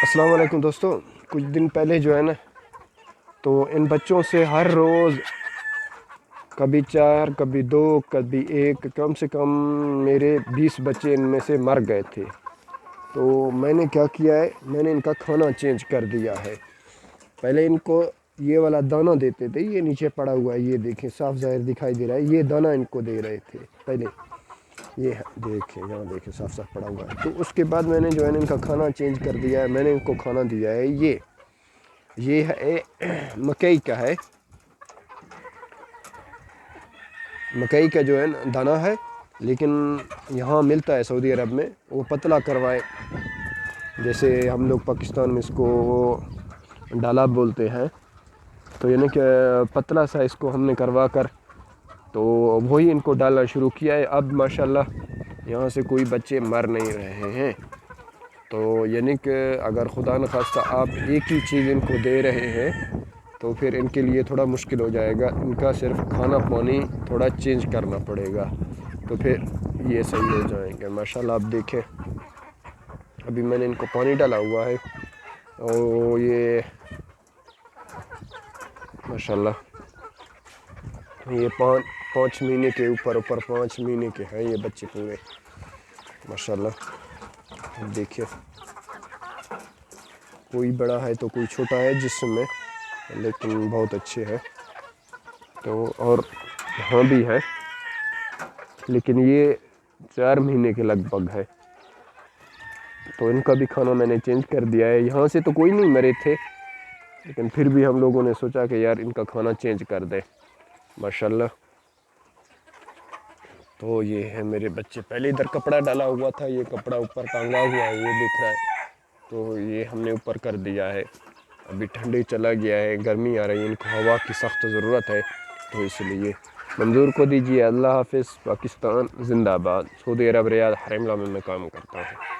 السلام علیکم دوستو، کچھ دن پہلے جو ہے نا تو ان بچوں سے ہر روز کبھی 4 کبھی 2 کبھی 1 کم سے کم میرے 20 بچے ان میں سے مر گئے تھے۔ تو میں نے کیا کیا ہے، میں نے ان کا کھانا چینج کر دیا ہے۔ پہلے ان کو یہ والا دانہ دیتے تھے، یہ نیچے پڑا ہوا ہے، یہ دیکھیں صاف ظاہر دکھائی دے رہا ہے، یہ دانہ ان کو دے رہے تھے پہلے، یہ دیکھیں یہاں دیکھیں صاف صاف پڑا ہوا ہے۔ تو اس کے بعد میں نے جو ہے ان کا کھانا چینج کر دیا ہے، میں نے ان کو کھانا دیا ہے یہ ہے مکئی کا ہے، مکئی کا جو ہے دانہ ہے، لیکن یہاں ملتا ہے سعودی عرب میں، وہ پتلا کروائے، جیسے ہم لوگ پاکستان میں اس کو ڈالا بولتے ہیں، تو یعنی کہ پتلا سا اس کو ہم نے کروا کر تو وہی ان کو ڈالنا شروع کیا ہے۔ اب ماشاءاللہ یہاں سے کوئی بچے مر نہیں رہے ہیں۔ تو یعنی کہ اگر خدا نخواستہ آپ ایک ہی چیز ان کو دے رہے ہیں تو پھر ان کے لیے تھوڑا مشکل ہو جائے گا، ان کا صرف کھانا پانی تھوڑا چینج کرنا پڑے گا، تو پھر یہ صحیح ہو جائیں گے۔ ماشاءاللہ آپ دیکھیں، ابھی میں نے ان کو پانی ڈالا ہوا ہے اور یہ ماشاءاللہ یہ 5 مہینے کے اوپر 5 مہینے کے ہیں یہ بچے پورے، ماشاءاللہ دیکھیں، کوئی بڑا ہے تو کوئی چھوٹا ہے جسم میں، لیکن بہت اچھے ہیں۔ تو اور یہاں بھی ہے، لیکن یہ 4 مہینے کے لگ بھگ ہے، تو ان کا بھی کھانا میں نے چینج کر دیا ہے۔ یہاں سے تو کوئی نہیں مرے تھے، لیکن پھر بھی ہم لوگوں نے سوچا کہ یار ان کا کھانا چینج کر دیں، ماشاءاللہ۔ تو یہ ہے میرے بچے، پہلے ادھر کپڑا ڈالا ہوا تھا، یہ کپڑا اوپر ٹانگا ہوا ہے، یہ دکھ رہا ہے، تو یہ ہم نے اوپر کر دیا ہے۔ ابھی ٹھنڈی چلا گیا ہے، گرمی آ رہی ہے، ان کو ہوا کی سخت ضرورت ہے، تو اس لیے منظور کو دیجیے۔ اللہ حافظ۔ پاکستان زندہ باد۔ سعودی عرب ریاض حرم اللہ میں کام کرتا ہوں۔